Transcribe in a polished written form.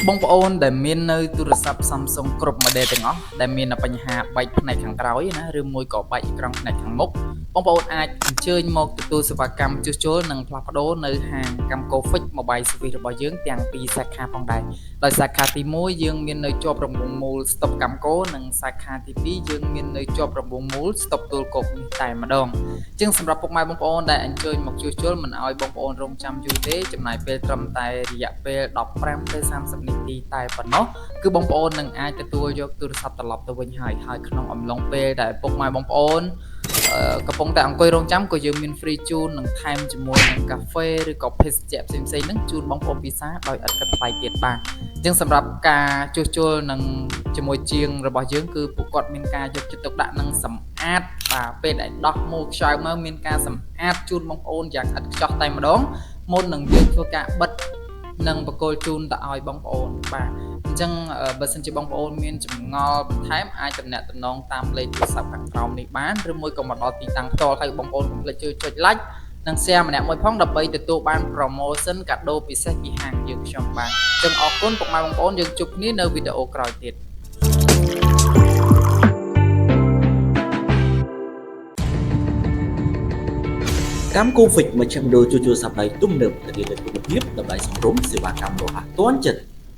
បងប្អូនដែលមាននៅទូរស័ព្ទ Samsung គ្រប់ model ទាំងអស់ដែលមានបញ្ហាបែកផ្នែកខាងក្រោយណាឬមួយក៏បែកអេក្រង់ផ្នែកខាងមុខបងប្អូនអាចអញ្ជើញមកទទួលសេវាកម្មជួសជុលនិងផ្លាស់ប្ដូរនៅហាង Camco Fix Mobile Service របស់យើងទាំងពីរសាខាផងដែរដោយសាខាទី1យើងមាននៅជាប់រង្វង់មូល Stop Camco និងសាខាទី2យើងមាននៅជាប់រង្វង់មូល Stop ទួលគប់នេះតែម្ដងអញ្ចឹងសម្រាប់ពុកម៉ែបងប្អូនដែលអញ្ជើញមកជួសជុលមិនឲ្យបងប្អូនរងចាំយូរទេចំណាយពេលត្រឹមតែរយៈពេល15ទៅ30នាទីតែប៉ុណ្ណោះគឺបងប្អូននឹងអាចទទួលយកទូរស័ព្ទត្រឡប់ទៅវិញហើយក្នុងអំឡុងពេលដែលពុកម៉ែបងប្អូនកំពុងតែអង្គុយរងចាំក៏យើងមាន free ជូននិងថែមជាមួយនឹងកាហ្វេឬក៏ភេសជ្ជៈផ្សេងៗហ្នឹងជូនបងប្អូនពិសាដោយឥតគិតថ្លៃទៀតបាទអញ្ចឹងសម្រាប់ការជួសជុលនឹងជាមួយជាងរបស់យើងគឺពួកគាត់មានការយកចិត្តទុកដាក់និងសម្អាតបាទពេលដែលដោះមួកខ្យៅមកមានការសម្អាតជូនបងប្អូនយ៉ាងឥតខ្ចោះតែម្ដងមុននឹងយើងធ្វើការបិទនិងបកគោលជូនទៅឲ្យបងប្អូនបាទអញ្ចឹងបើសិនជាបងប្អូនមានចម្ងល់បន្ថែមអាចទំនាក់ទំនងតាមលេខទូរស័ព្ទខាងក្រោមនេះបានឬមួយក៏មកដល់ទីតាំងផ្ទាល់ហើយបងប្អូនកុំភ្លេចចុច like និង share ម្នាក់មួយផងដើម្បីទទួលបាន promotion កាដូពិសេសពីហាងយើងខ្ញុំបាទអញ្ចឹងអរគុណពុកម៉ែបងប្អូនយើងជួបគ្នានៅវីដេអូក្រោយទៀតកម្មគូហ្វិចមជ្ឈមណ្ឌលជួសជុលសប្បាយទំនើបធានានូវគុណភាពតម្លៃសមរម្យសេវាកម្មរហ័សទាន់ចិត្ត